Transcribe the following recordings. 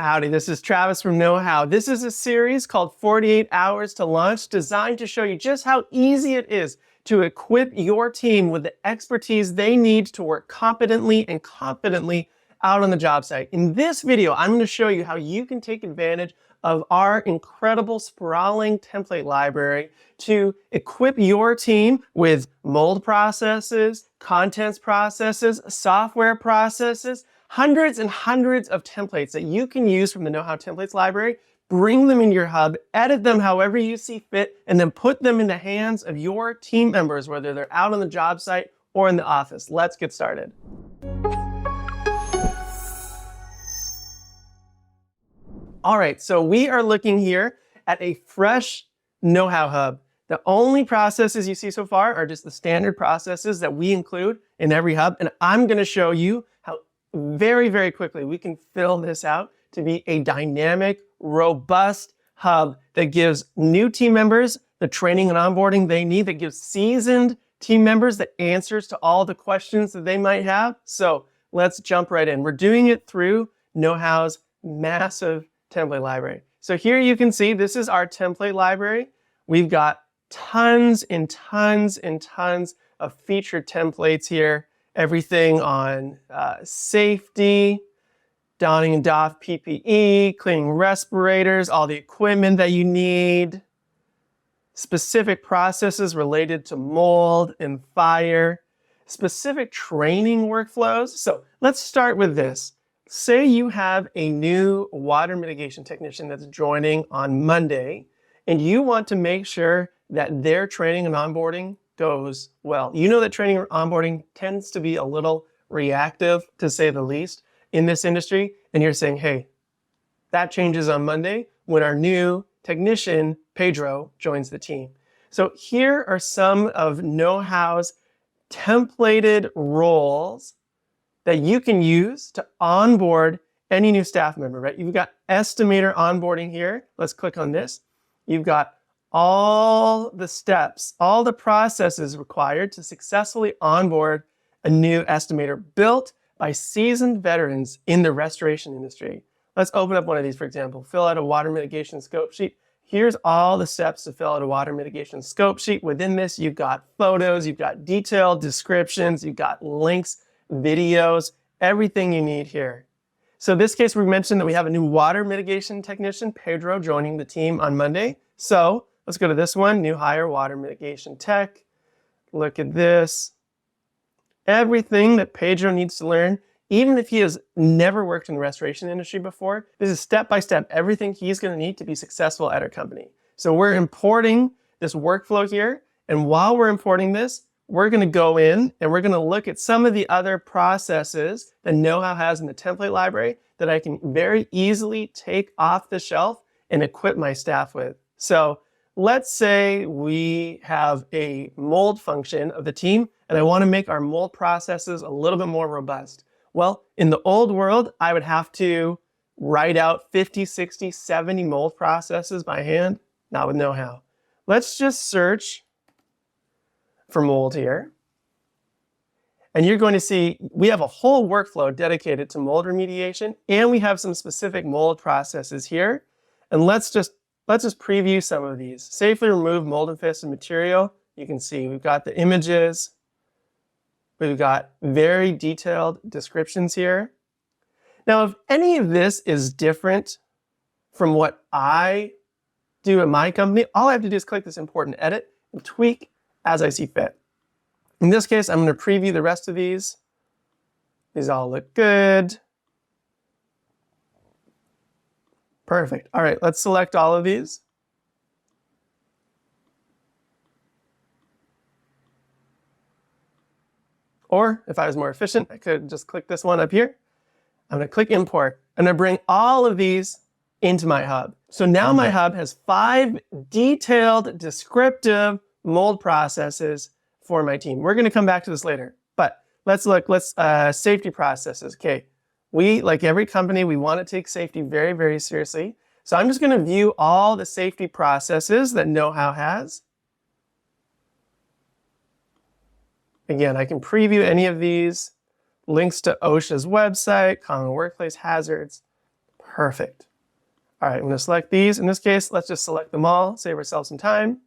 Howdy, this is Travis from KnowHow. This is a series called 48 Hours to Launch, designed to show you just how easy it is to equip your team with the expertise they need to work competently and confidently out on the job site. In this video, I'm going to show you how you can take advantage of our incredible sprawling template library to equip your team with mold processes, contents processes, software processes, hundreds and hundreds of templates that you can use from the KnowHow templates library, bring them in your hub, edit them however you see fit, and then put them in the hands of your team members, whether they're out on the job site or in the office. Let's get started. All right, so we are looking here at a fresh KnowHow hub. The only processes you see so far are just the standard processes that we include in every hub, and I'm going to show you how very, very quickly we can fill this out to be a dynamic, robust hub that gives new team members the training and onboarding they need, that gives seasoned team members the answers to all the questions that they might have. So let's jump right in. We're doing it through KnowHow's massive template library. So here you can see this is our template library. We've got tons and tons and tons of featured templates here. Everything on safety, donning and doff PPE, cleaning respirators, all the equipment that you need, specific processes related to mold and fire, specific training workflows. So let's start with this. Say you have a new water mitigation technician that's joining on Monday, and you want to make sure that their training and onboarding goes well. You know that training and onboarding tends to be a little reactive, to say the least, in this industry. And you're saying, hey, that changes on Monday when our new technician, Pedro, joins the team. So here are some of KnowHow's templated roles that you can use to onboard any new staff member, right? You've got estimator onboarding here. Let's click on this. You've got all the steps, all the processes required to successfully onboard a new estimator built by seasoned veterans in the restoration industry. Let's open up one of these, for example. Fill out a water mitigation scope sheet. Here's all the steps to fill out a water mitigation scope sheet. Within this, you've got photos, you've got detailed descriptions, you've got links, videos, everything you need here. So in this case, we mentioned that we have a new water mitigation technician, Pedro, joining the team on Monday. So let's go to this one, new hire, water mitigation tech. Look at this. Everything that Pedro needs to learn, even if he has never worked in the restoration industry before, this is step-by-step everything he's going to need to be successful at our company. So we're importing this workflow here. And while we're importing this, we're going to go in and we're going to look at some of the other processes that KnowHow has in the template library that I can very easily take off the shelf and equip my staff with. So let's say we have a mold function of the team and I want to make our mold processes a little bit more robust. Well, in the old world, I would have to write out 50, 60, 70 mold processes by hand. Not with KnowHow. Let's just search for mold here. And you're going to see we have a whole workflow dedicated to mold remediation, and we have some specific mold processes here. And let's just preview some of these. Safely remove mold-infested material. You can see we've got the images. We've got very detailed descriptions here. Now, if any of this is different from what I do at my company, all I have to do is click this important edit and tweak as I see fit. In this case, I'm going to preview the rest of these. These all look good. Perfect. All right, let's select all of these. Or if I was more efficient, I could just click this one up here. I'm going to click import. I'm going to bring all of these into my hub. So now my hub has 5 detailed, descriptive mold processes for my team. We're going to come back to this later, but let's look. Safety processes. Okay, we, like every company, we want to take safety very, very seriously. So I'm just going to view all the safety processes that KnowHow has. Again, I can preview any of these. Links to OSHA's website, common workplace hazards. Perfect. All right, I'm going to select these. In this case, let's just select them all, save ourselves some time,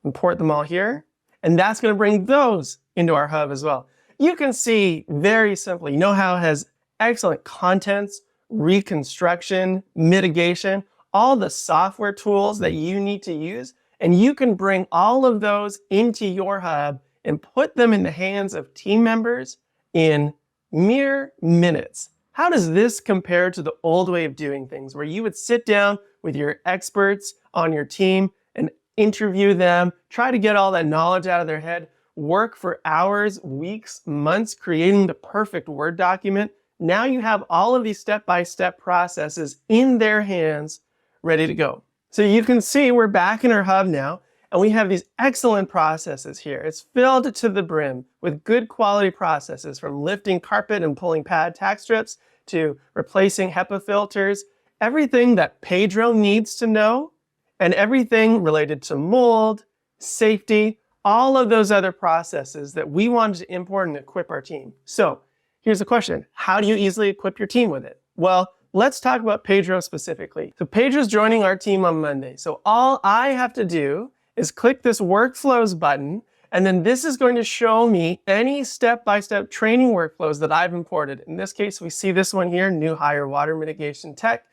import them all here, and that's going to bring those into our hub as well. You can see very simply, KnowHow has excellent contents, reconstruction, mitigation, all the software tools that you need to use, and you can bring all of those into your hub and put them in the hands of team members in mere minutes. How does this compare to the old way of doing things, where you would sit down with your experts on your team and interview them, try to get all that knowledge out of their head, work for hours, weeks, months, creating the perfect Word document? Now you have all of these step-by-step processes in their hands, ready to go. So you can see we're back in our hub now, and we have these excellent processes here. It's filled to the brim with good quality processes, from lifting carpet and pulling pad tack strips to replacing HEPA filters, everything that Pedro needs to know, and everything related to mold, safety, all of those other processes that we wanted to import and equip our team. So here's the question: how do you easily equip your team with it? Well, let's talk about Pedro specifically. So Pedro's joining our team on Monday. So all I have to do is click this workflows button, and then this is going to show me any step-by-step training workflows that I've imported. In this case, we see this one here, new hire water mitigation tech.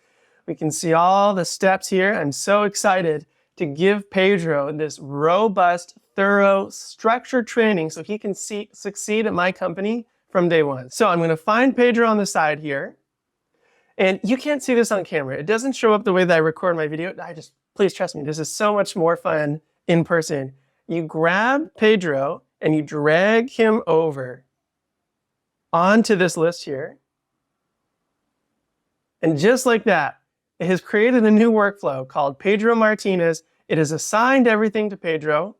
We can see all the steps here. I'm so excited to give Pedro this robust, thorough, structured training so he can succeed at my company from day one. So I'm going to find Pedro on the side here. And you can't see this on camera. It doesn't show up the way that I record my video. Please trust me, this is so much more fun in person. You grab Pedro and you drag him over onto this list here. And just like that, it has created a new workflow called Pedro Martinez. It has assigned everything to Pedro.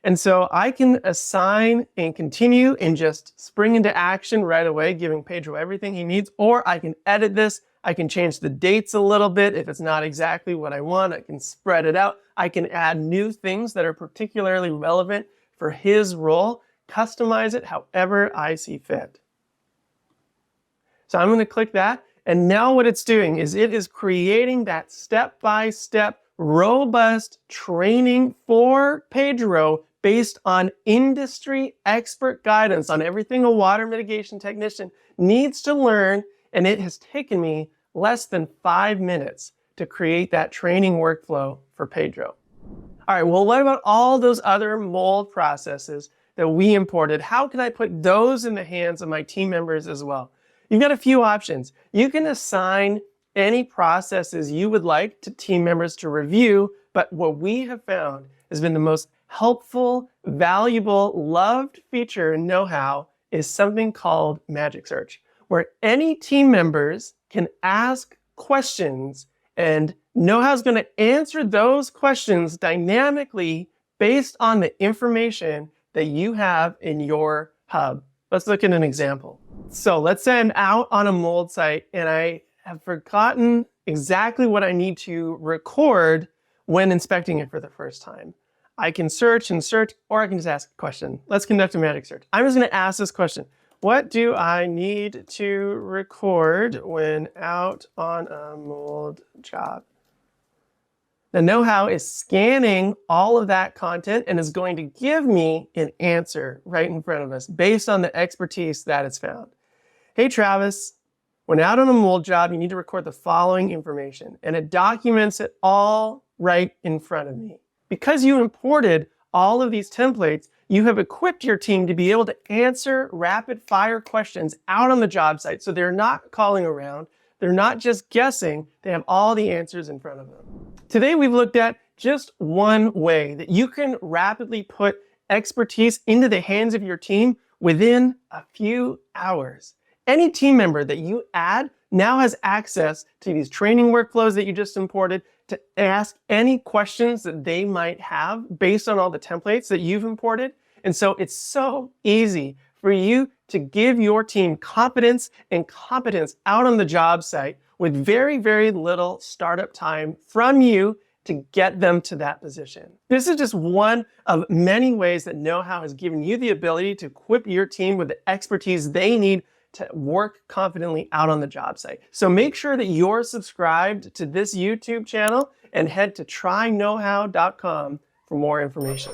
And so I can assign and continue and just spring into action right away, giving Pedro everything he needs, or I can edit this. I can change the dates a little bit. If it's not exactly what I want, I can spread it out. I can add new things that are particularly relevant for his role, customize it however I see fit. So I'm going to click that. And now what it's doing is it is creating that step-by-step, robust training for Pedro based on industry expert guidance on everything a water mitigation technician needs to learn. And it has taken me less than 5 minutes to create that training workflow for Pedro. All right, well, what about all those other mold processes that we imported? How can I put those in the hands of my team members as well? You've got a few options. You can assign any processes you would like to team members to review, but what we have found has been the most helpful, valuable, loved feature in KnowHow is something called Magic Search, where any team members can ask questions and KnowHow's going to answer those questions dynamically based on the information that you have in your hub. Let's look at an example. So let's say I'm out on a mold site and I have forgotten exactly what I need to record when inspecting it for the first time. I can search and search, or I can just ask a question. Let's conduct a magic search. I'm just going to ask this question. What do I need to record when out on a mold job? Now, KnowHow is scanning all of that content and is going to give me an answer right in front of us based on the expertise that it's found. Hey, Travis, when out on a mold job, you need to record the following information, and it documents it all right in front of me. Because you imported all of these templates, you have equipped your team to be able to answer rapid fire questions out on the job site. So they're not calling around. They're not just guessing. They have all the answers in front of them. Today, we've looked at just one way that you can rapidly put expertise into the hands of your team within a few hours. Any team member that you add now has access to these training workflows that you just imported to ask any questions that they might have based on all the templates that you've imported. And so it's so easy for you to give your team confidence and competence out on the job site with very, very little startup time from you to get them to that position. This is just one of many ways that KnowHow has given you the ability to equip your team with the expertise they need to work confidently out on the job site. So make sure that you're subscribed to this YouTube channel and head to tryknowhow.com for more information.